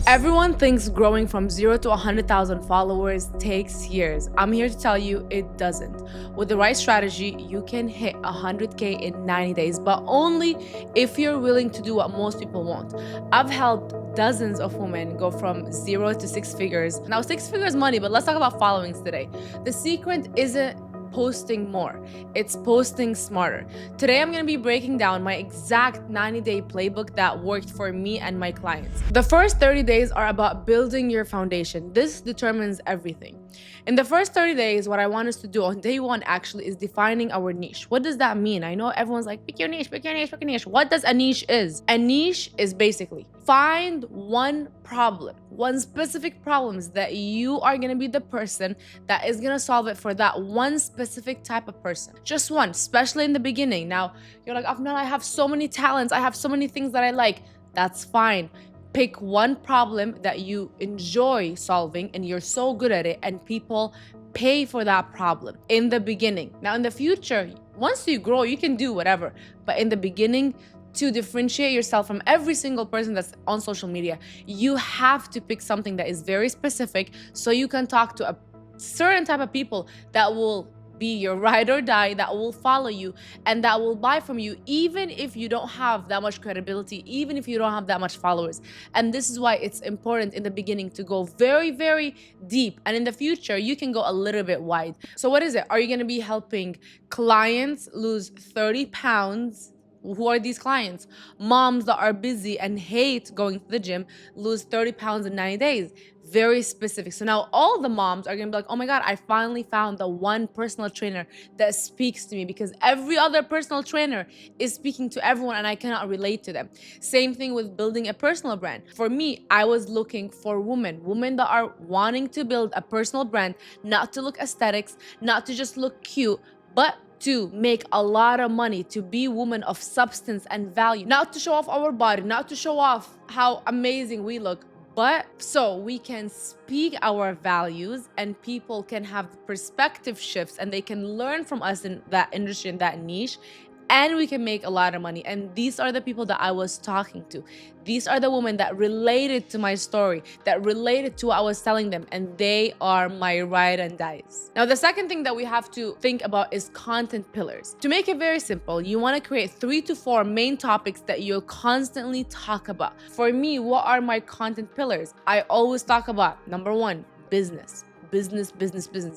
Everyone thinks growing from 0 to 100,000 followers takes years. I'm here to tell you it doesn't. With the right strategy, you can hit 100K in 90 days, but only if you're willing to do what most people won't. I've helped dozens of women go from 0 to 6 figures. Now, 6 figures money, but let's talk about followings today. The secret isn't posting more, it's posting smarter. Today I'm gonna be breaking down my exact 90-day playbook that worked for me and my clients. The first 30 days are about building your foundation. This determines everything. In the first 30 days, what I want us to do on day one actually is defining our niche. What does that mean? I know everyone's like, pick your niche, pick your niche, pick your niche. What does a niche is? A niche is basically find one problem, one specific problems that you are gonna be the person that is gonna solve it for that one specific type of person. Just one, especially in the beginning. Now, you're like, Afnan, I have so many talents. I have so many things that I like. That's fine. Pick one problem that you enjoy solving and you're so good at it, and people pay for that problem in the beginning. Now, in the future, once you grow, you can do whatever. But in the beginning, to differentiate yourself from every single person that's on social media, you have to pick something that is very specific so you can talk to a certain type of people that will be your ride or die, that will follow you and that will buy from you, even if you don't have that much credibility, even if you don't have that much followers. And this is why it's important in the beginning to go very, very deep. And in the future, you can go a little bit wide. So what is it? Are you going to be helping clients lose 30 pounds? Who are these clients? Moms that are busy and hate going to the gym lose 30 pounds in 90 days. Very specific. So now all the moms are gonna be like, oh my God, I finally found the one personal trainer that speaks to me, because every other personal trainer is speaking to everyone and I cannot relate to them. Same thing with building a personal brand. For me, I was looking for women that are wanting to build a personal brand, not to look aesthetics, not to just look cute, but to make a lot of money, to be women of substance and value, not to show off our body, not to show off how amazing we look, but so we can speak our values and people can have perspective shifts and they can learn from us in that industry, in that niche, and we can make a lot of money. And these are the people that I was talking to. These are the women that related to my story, that related to what I was telling them, and they are my ride and dies. Now, the second thing that we have to think about is content pillars. To make it very simple, you want to create 3 to 4 main topics that you'll constantly talk about. For me, what are my content pillars? I always talk about, number 1, business. Business.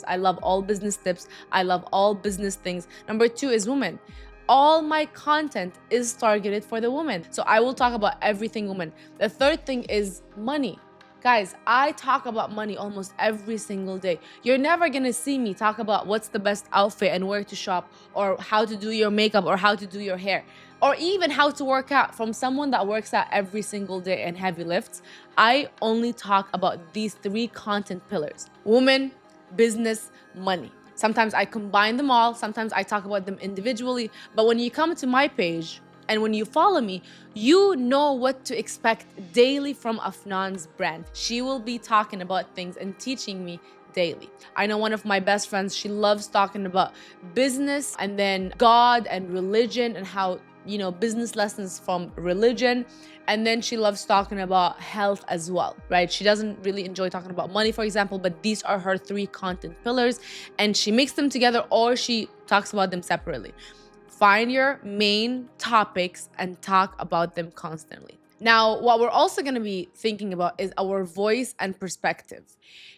I love all business tips. I love all business things. Number 2 is women. All my content is targeted for the women. So I will talk about everything women. The third thing is money. Guys, I talk about money almost every single day. You're never gonna see me talk about what's the best outfit and where to shop, or how to do your makeup, or how to do your hair, or even how to work out. From someone that works out every single day and heavy lifts, I only talk about these 3 content pillars: women, business, money. Sometimes I combine them all, sometimes I talk about them individually, but when you come to my page and when you follow me, you know what to expect daily from Afnan's brand. She will be talking about things and teaching me daily. I know one of my best friends, she loves talking about business and then God and religion and how, business lessons from religion. And then she loves talking about health as well, right? She doesn't really enjoy talking about money, for example, but these are her 3 content pillars, and she mixes them together or she talks about them separately. Find your main topics and talk about them constantly. Now, what we're also going to be thinking about is our voice and perspective.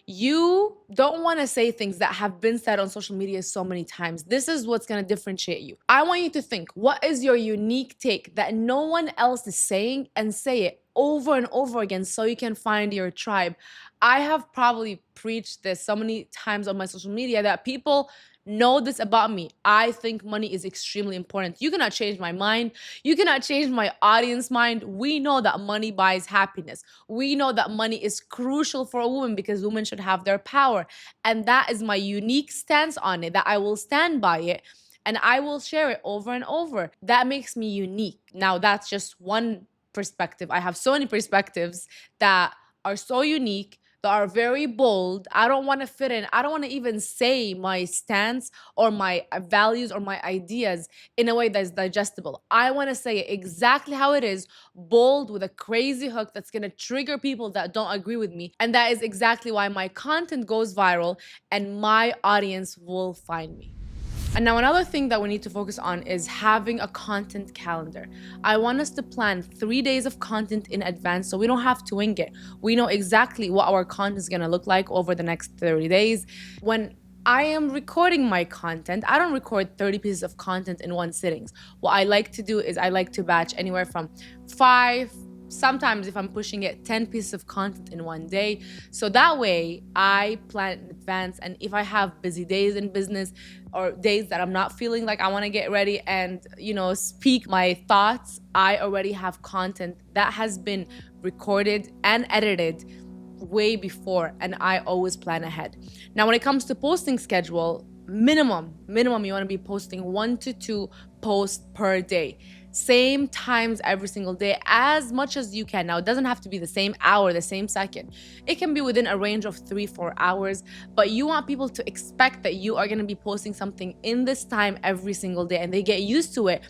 You don't want to say things that have been said on social media so many times. This is what's going to differentiate you. I want you to think, what is your unique take that no one else is saying, and say it over and over again so you can find your tribe. I have probably preached this so many times on my social media that people know this about me. I think money is extremely important. You cannot change my mind. You cannot change my audience mind. We know that money buys happiness. We know that money is crucial for a woman because women should have their power. And that is my unique stance on it, that I will stand by it and I will share it over and over. That makes me unique. Now, that's just one perspective. I have so many perspectives that are so unique, that are very bold. I don't want to fit in. I don't want to even say my stance or my values or my ideas in a way that's digestible. I want to say it exactly how it is, bold with a crazy hook that's going to trigger people that don't agree with me. And that is exactly why my content goes viral and my audience will find me. And now another thing that we need to focus on is having a content calendar. I want us to plan 3 days of content in advance so we don't have to wing it. We know exactly what our content is going to look like over the next 30 days. When I am recording my content, I don't record 30 pieces of content in one sittings. What I like to do is I like to batch anywhere from 5, sometimes if I'm pushing it, 10 pieces of content in one day. So that way I plan in advance. And if I have busy days in business or days that I'm not feeling like I want to get ready and, speak my thoughts, I already have content that has been recorded and edited way before, and I always plan ahead. Now, when it comes to posting schedule, minimum, you want to be posting 1 to 2 posts per day. Same times every single day, as much as you can. Now, it doesn't have to be the same hour, the same second. It can be within a range of 3-4 hours, but you want people to expect that you are going to be posting something in this time every single day, and they get used to it,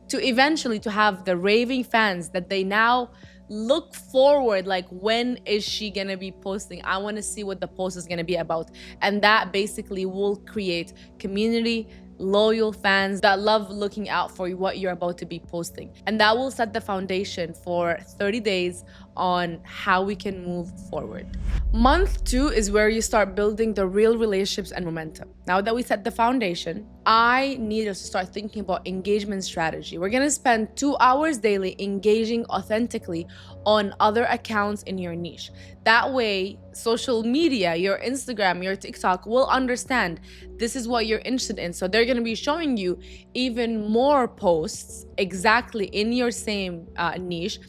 to eventually to have the raving fans that they now look forward, like, when is she gonna be posting? I want to see what the post is gonna be about. And that basically will create community, loyal fans that love looking out for what you're about to be posting. And that will set the foundation for 30 days on how we can move forward. Month 2 is where you start building the real relationships and momentum. Now that we set the foundation, I need us to start thinking about engagement strategy. We're gonna spend 2 hours daily engaging authentically on other accounts in your niche. That way, social media, your Instagram, your TikTok will understand this is what you're interested in. So they're gonna be showing you even more posts exactly in your same niche.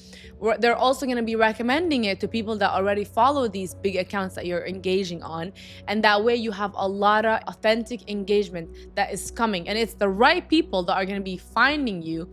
They're also going to be recommending it to people that already follow these big accounts that you're engaging on. And that way you have a lot of authentic engagement that is coming. And it's the right people that are going to be finding you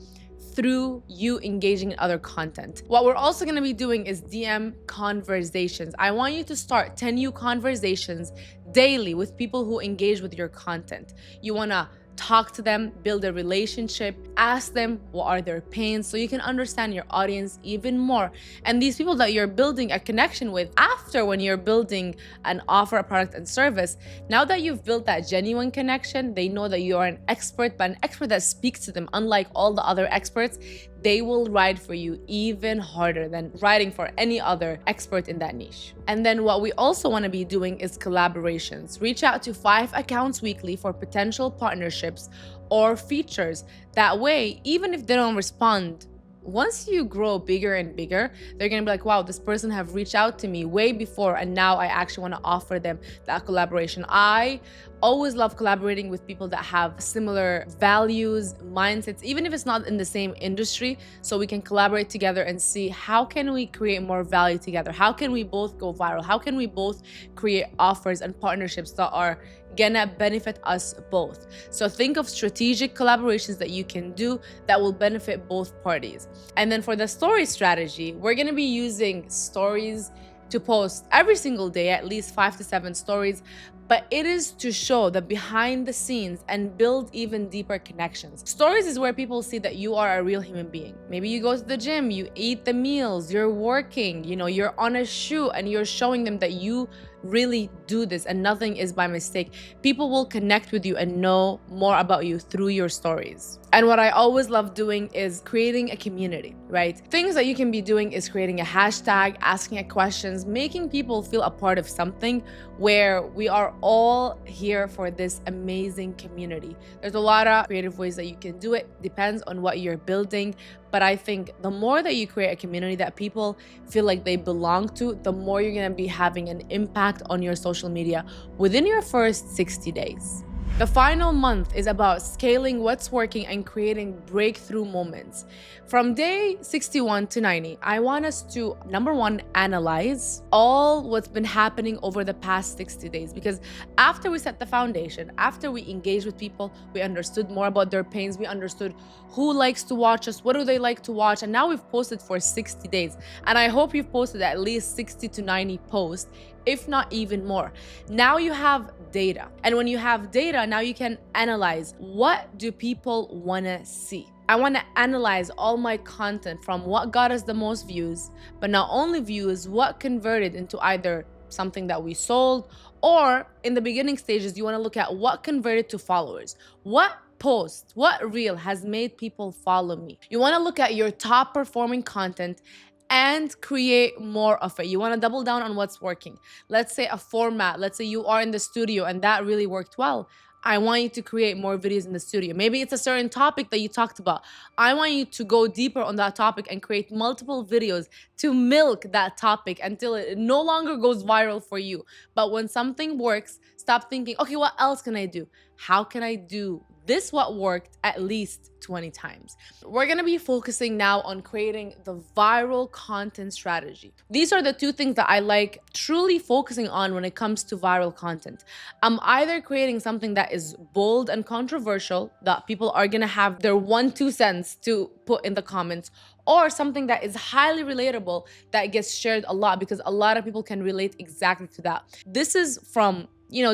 through you engaging in other content. What we're also going to be doing is DM conversations. I want you to start 10 new conversations daily with people who engage with your content. You want to talk to them, build a relationship, ask them what are their pains so you can understand your audience even more. And these people that you're building a connection with after, when you're building an offer, a product and service, now that you've built that genuine connection, they know that you are an expert, but an expert that speaks to them. Unlike all the other experts, they will ride for you even harder than riding for any other expert in that niche. And then what we also want to be doing is collaborations. Reach out to 5 accounts weekly for potential partnerships or features. That way, even if they don't respond, once you grow bigger and bigger, they're gonna be like, wow, this person have reached out to me way before, and now I actually want to offer them that collaboration. I always love collaborating with people that have similar values, mindsets, even if it's not in the same industry, so we can collaborate together and see how can we create more value together. How can we both go viral? How can we both create offers and partnerships that are gonna benefit us both? So think of strategic collaborations that you can do that will benefit both parties. And then for the story strategy, we're gonna be using stories to post every single day, at least 5 to 7 stories. But it is to show the behind the scenes and build even deeper connections. Stories is where people see that you are a real human being. Maybe you go to the gym, you eat the meals, you're working, you're on a shoot, and you're showing them that you really do this and nothing is by mistake. People will connect with you and know more about you through your stories. And what I always love doing is creating a community, right? Things that you can be doing is creating a hashtag, asking questions, making people feel a part of something where we are all here for this amazing community. There's a lot of creative ways that you can do it. Depends on what you're building. But I think the more that you create a community that people feel like they belong to, the more you're gonna be having an impact on your social media within your first 60 days. The final month is about scaling what's working and creating breakthrough moments. From day 61 to 90, I want us to, number one, analyze all what's been happening over the past 60 days. Because after we set the foundation, after we engaged with people, we understood more about their pains, we understood who likes to watch us, what do they like to watch, and now we've posted for 60 days. And I hope you've posted at least 60 to 90 posts if not even more. Now you have data. And when you have data, now you can analyze, what do people want to see? I want to analyze all my content from what got us the most views, but not only views, what converted into either something that we sold, or in the beginning stages, you want to look at what converted to followers. What post, what reel has made people follow me? You want to look at your top performing content and create more of it. You want to double down on what's working. Let's say a format. Let's say you are in the studio and that really worked well. I want you to create more videos in the studio. Maybe it's a certain topic that you talked about. I want you to go deeper on that topic and create multiple videos to milk that topic until it no longer goes viral for you. But when something works, stop thinking, okay, what else can I do? How can I do this what worked at least 20 times? We're gonna be focusing now on creating the viral content strategy. These are the two things that I like truly focusing on when it comes to viral content. I'm either creating something that is bold and controversial, that people are gonna have their 1-2 cents to put in the comments, or something that is highly relatable that gets shared a lot because a lot of people can relate exactly to that. This is from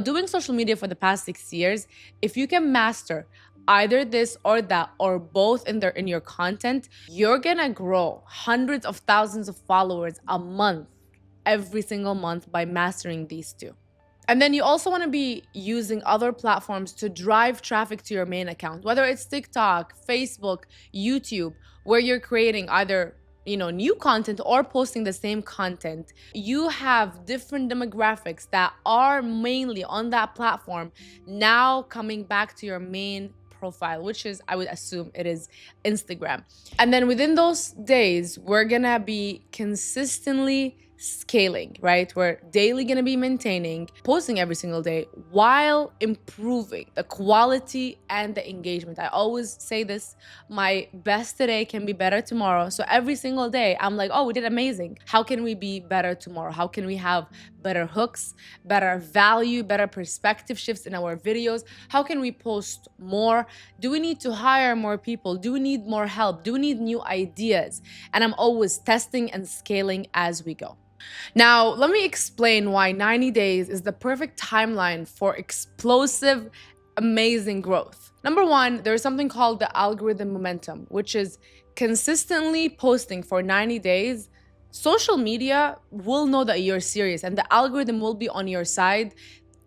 doing social media for the past 6 years. If you can master either this or that or both in your content, you're gonna grow hundreds of thousands of followers a month, every single month, by mastering these two. And then you also want to be using other platforms to drive traffic to your main account, whether it's TikTok, Facebook, YouTube, where you're creating either new content or posting the same content. You have different demographics that are mainly on that platform now coming back to your main profile, which is, I would assume it is Instagram. And then within those days, we're gonna be consistently scaling, right? We're daily gonna be maintaining, posting every single day while improving the quality and the engagement. I always say this, my best today can be better tomorrow. So every single day I'm like, oh, we did amazing. How can we be better tomorrow? How can we have better hooks, better value, better perspective shifts in our videos? How can we post more? Do we need to hire more people? Do we need more help? Do we need new ideas? And I'm always testing and scaling as we go. Now, let me explain why 90 days is the perfect timeline for explosive, amazing growth. Number one, there's something called the algorithm momentum, which is consistently posting for 90 days. Social media will know that you're serious and the algorithm will be on your side,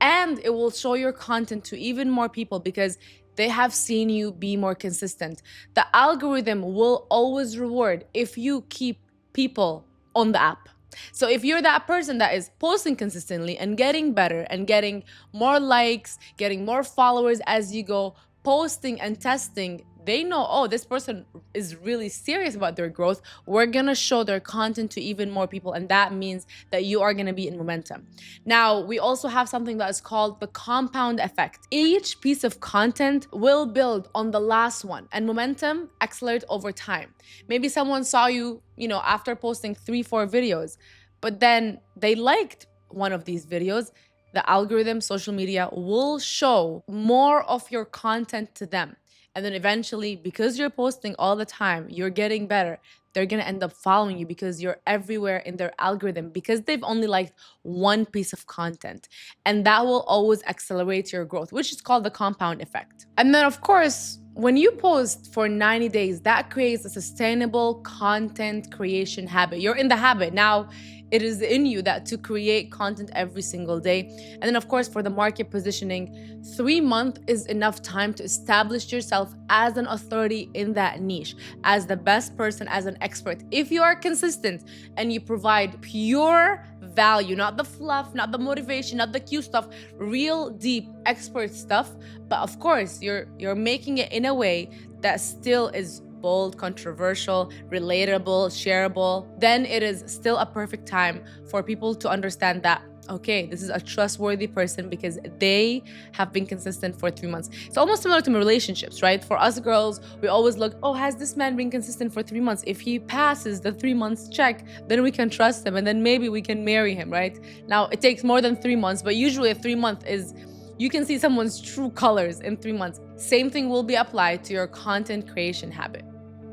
and it will show your content to even more people because they have seen you be more consistent. The algorithm will always reward if you keep people on the app. So if you're that person that is posting consistently and getting better and getting more likes, getting more followers as you go, posting and testing, they know, oh, this person is really serious about their growth. We're gonna show their content to even more people, and that means that you are gonna be in momentum. Now, we also have something that is called the compound effect. Each piece of content will build on the last one, and momentum accelerates over time. Maybe someone saw you, after posting 3-4 videos, but then they liked one of these videos. The algorithm, social media will show more of your content to them. And then eventually, because you're posting all the time, you're getting better. They're gonna end up following you because you're everywhere in their algorithm because they've only liked one piece of content. And that will always accelerate your growth, which is called the compound effect. And then of course, when you post for 90 days, that creates a sustainable content creation habit. You're in the habit. Now, it is in you that to create content every single day. And then of course, for the market positioning, 3 months is enough time to establish yourself as an authority in that niche, as the best person, as an expert. If you are consistent and you provide pure value, not the fluff, not the motivation, not the cute stuff, real deep expert stuff, but of course, you're making it in a way that still is bold, controversial, relatable, shareable, then it is still a perfect time for people to understand that, okay, this is a trustworthy person because they have been consistent for 3 months. It's almost similar to my relationships, right? For us girls, we always look, oh, has this man been consistent for 3 months? If he passes the 3 months check, then we can trust him and then maybe we can marry him, right? Now, it takes more than 3 months, but usually a 3 month is, you can see someone's true colors in 3 months. Same thing will be applied to your content creation habit.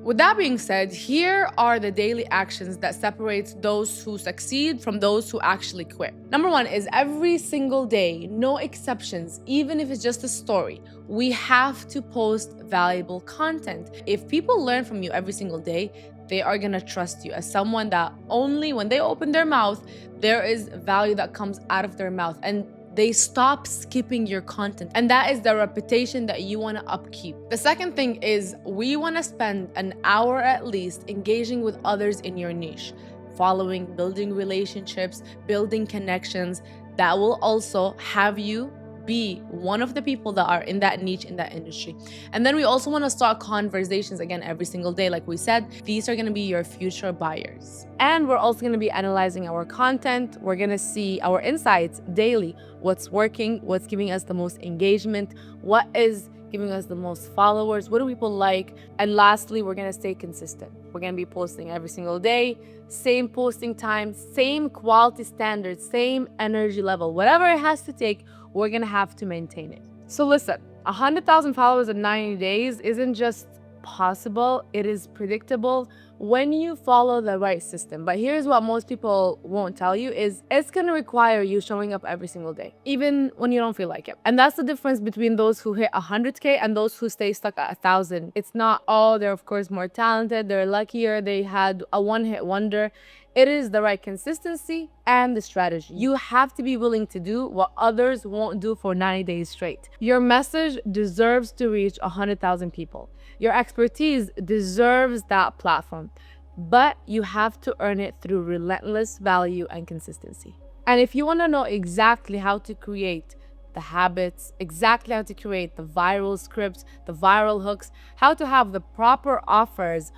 With that being said, here are the daily actions that separates those who succeed from those who actually quit. Number one is every single day, no exceptions, even if it's just a story, we have to post valuable content. If people learn from you every single day, they are gonna trust you as someone that only when they open their mouth, there is value that comes out of their mouth. And they stop skipping your content. And that is the reputation that you wanna upkeep. The second thing is we wanna spend an hour at least engaging with others in your niche, following, building relationships, building connections that will also have you be one of the people that are in that niche, in that industry. And then we also want to start conversations again every single day. Like we said, these are going to be your future buyers. And we're also going to be analyzing our content. We're going to see our insights daily. What's working, what's giving us the most engagement, what is giving us the most followers, what do people like? And lastly, we're going to stay consistent. We're going to be posting every single day, same posting time, same quality standards, same energy level, whatever it has to take, we're gonna have to maintain it. So listen, 100,000 followers in 90 days isn't just possible, it is predictable when you follow the right system. But here's what most people won't tell you is it's gonna require you showing up every single day, even when you don't feel like it. And that's the difference between those who hit 100K and those who stay stuck at 1,000. It's not, oh, they're of course more talented, they're luckier, they had a one-hit wonder. It is the right consistency and the strategy. You have to be willing to do what others won't do for 90 days straight. Your message deserves to reach 100,000 people. Your expertise deserves that platform, but you have to earn it through relentless value and consistency. And if you want to know exactly how to create the habits, exactly how to create the viral scripts, the viral hooks, how to have the proper offers,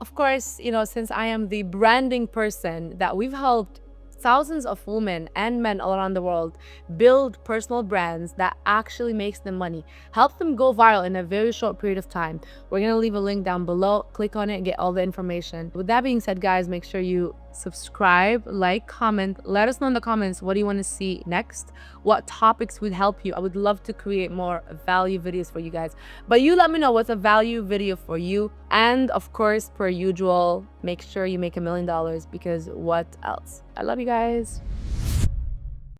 of course, since I am the branding person that we've helped thousands of women and men all around the world build personal brands that actually makes them money, help them go viral in a very short period of time. We're gonna leave a link down below. Click on it and get all the information. With that being said, guys, make sure you subscribe, like, comment. Let us know in the comments what do you want to see next, what topics would help you. I would love to create more value videos for you guys, but you let me know what's a value video for you. And of course, per usual, make sure you make $1 million, because what else? I love you guys.